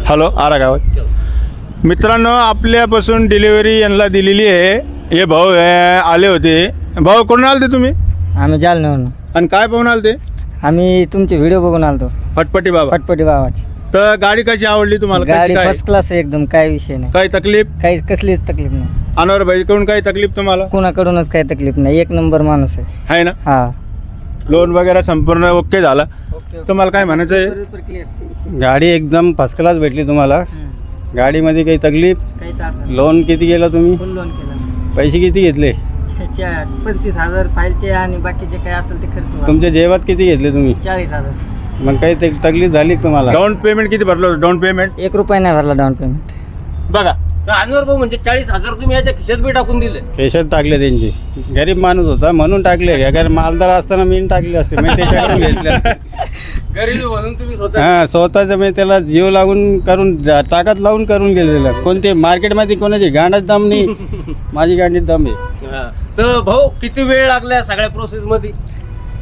Hello आरा गावात मित्रांनो आपल्यापासून डिलिव्हरी यांना दिलेली आहे. हे भाऊ आले होते. भाऊ कोण आलते तुम्ही आम्ही जालन्यावरून. आणि काय पाहून आलते? आम्ही तुमचे व्हिडिओ बघून आलतो. फटपटी बाबा. फटफटी बाबाची तर गाडी कशी आवडली तुम्हाला? गाडी कशी काय? फर्स्ट क्लास आहे एकदम, काय विषय नाही. काही तकलीफ? काही कसलीच तकलीफ नाही. अनवर भाईकडून काही तकलीफ तुम्हाला? कोणाकडूनच काही तकलीफ नाही. एक नंबर माणूस आहे ना? हा. लोन वगैरे संपूर्ण ओके झाला. तुम्हाला काय म्हणायचं आहे? गाडी एकदम फर्स्ट क्लास भेटली तुम्हाला. गाडीमध्ये काही तकलीफ? काहीच अडचण. लोन किती केलं तुम्ही? फुल लोन केलं. पैसे किती घेतले? 25,000 फाईलचे आणि बाकीचे काय असेल ते खर्च. तुमच्या जेवात किती घेतले तुम्ही? 40,000. मग काही तकलीफ झाली का तुम्हाला? डाऊन पेमेंट किती भरलं होतं? डाऊन पेमेंट 1 रुपया नाही भरला डाऊन पेमेंट. बघा अनवर भाऊ म्हणजे 40,000 तुम्ही याच्या खिशात बी टाकून दिले. केशात टाकले त्यांची. गरीब माणूस होता म्हणून टाकले. अगर मालदार असताना मी टाकले असते मी त्याच्याकडून घेतले. गरीब म्हणून तुम्ही स्वतः हां स्वतःचं मी त्याला जीव लागून करून ताकद लावून करून गेलेलं. कोणते मार्केटमध्ये कोणाची गांडात दम नाही, माझी गांडीत दम आहे. हा. तर भाऊ किती वेळ लागला या सगळ्या प्रोसेस मध्ये?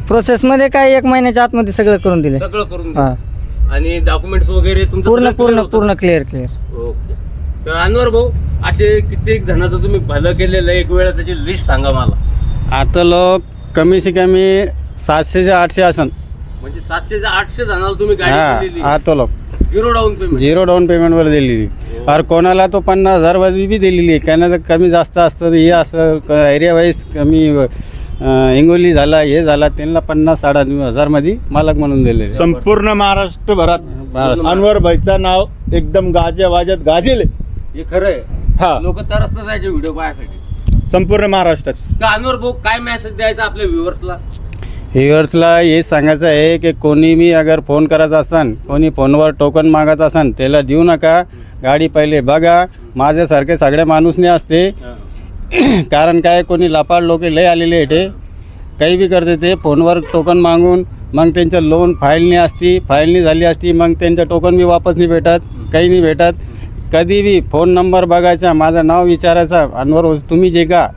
प्रोसेसमध्ये काय 1 महिन्याच्या आतमध्ये सगळं करून दिले. सगळं करून हा. दिलं. आणि डॉक्युमेंट्स वगैरे तुमचं पूर्ण सगळं पूर्ण clear होतं? पूर्ण क्लिअर. ओके. तर अनवर भाऊ असे कित्येक जणांचं तुम्ही भलं केलेलं आहे, एक वेळा त्याची लिस्ट सांगा मला. आता लोक कमी से कमी 700 ते 800 असन. म्हणजे 700 ते 800 जणांना तुम्ही गाडी हां दिलेली. आता लोक 0 डाऊन पेमेंट. 0 डाऊन पेमेंटवर दिलेली. और कोणाला तो 50,000 मध्ये बी दिलेली आहे. कोणाला कमी जास्त असतं हे असं एरिया वाईज कमी हिंगोली झाला हे झाला त्यांना 50,000-60,000 मध्ये मालक म्हणून दिले. संपूर्ण महाराष्ट्रभरात महाराष्ट्र. अनवर भाईचं नाव एकदम गाज्या वाजत गाजेल. हे खरं हा. आहे. लोक तरसतात त्याचे व्हिडिओ पाहण्यासाठी. संपूर्ण महाराष्ट्रात. तर अनवर भाऊ काय मेसेज द्यायचा आपल्या व्ह्युअर्सला? व्ह्युअर्सला हे सांगायचं आहे की कोणी मी अगर फोन करत असन, कोणी फोनवर टोकन मागत असन त्याला देऊ नका. गाडी पहिले बघा. माझ्यासारखे सगळे माणूस नाही असते. कारण काय कोणी लपाड लोक लय आलेले आहे ते काही बी करते. ते फोनवर टोकन मागून मग त्यांचं लोन फाईल नाही असती, फाईल नाही झाली असती मग त्यांचं टोकन बी वापस नाही भेटत, काही नाही भेटत. कधी बी फोन नंबर बघायचा, माझं नाव विचारायचा, अनवर तुम्ही जे का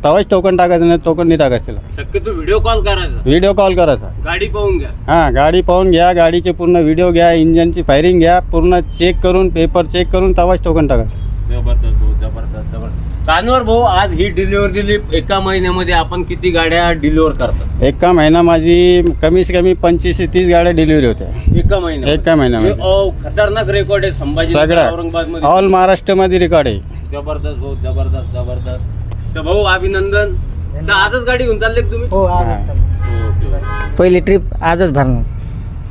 तेव्हाच टोकन टाकायचं नाही टोकन नाही टाकायचं. त्याला शक्यतो व्हिडिओ कॉल करायचा, व्हिडिओ कॉल करायचा. गाडी पाहून घ्या. हां गाडी पाहून घ्या, गाडीचे पूर्ण व्हिडिओ घ्या, इंजनची फायरिंग घ्या, पूर्ण चेक करून पेपर चेक करून तेव्हाच टोकन टाकायचं. जबरदस्त भाऊ, जबरदस्त जबरदस्त. अनवर भाऊ आज ही डिलिव्हरी दिली. एका महिन्यामध्ये आपण किती गाड्या डिलिव्हर करतात? एका महिना माझी कमी से कमी 25 ते 30 गाड्या डिलिव्हरी होत्या एका महिन्यात. एका महिन्यामध्ये. खतरनाक रेकॉर्ड आहे संभाजी सगळा औरंगाबाद मध्ये. ऑल महाराष्ट्रामध्ये रेकॉर्ड आहे. जबरदस्त भाऊ, जबरदस्त जबरदस्त. तर भाऊ अभिनंदन. तर आजच गाडी घेऊन चालले का तुम्ही? हो आजच चालू. ओके. पहिली ट्रिप आजच भरणार.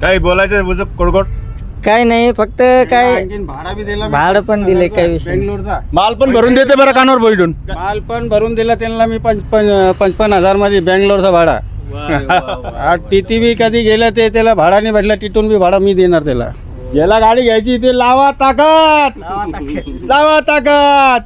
काही बोलायचं बुजुक कोडकोड? काय नाही फक्त काय आणखीन भाडा बी दिला मी. भाडं पण दिलंय, काही विषय नाही. बेंगलोरचा माल पण भरून देते बरं कानावर बैठून. माल पण भरून दिला त्यांना मी 55,000 मध्ये बेंगलोरचा भाडा. वा रे वा वा. टिटी बी कधी गेला ते त्याला भाडा नाही भेटला, टिटून बी भाडा मी देणार त्याला. ज्याला गाडी घ्यायची ते लावा ताकद, लावा ताकद.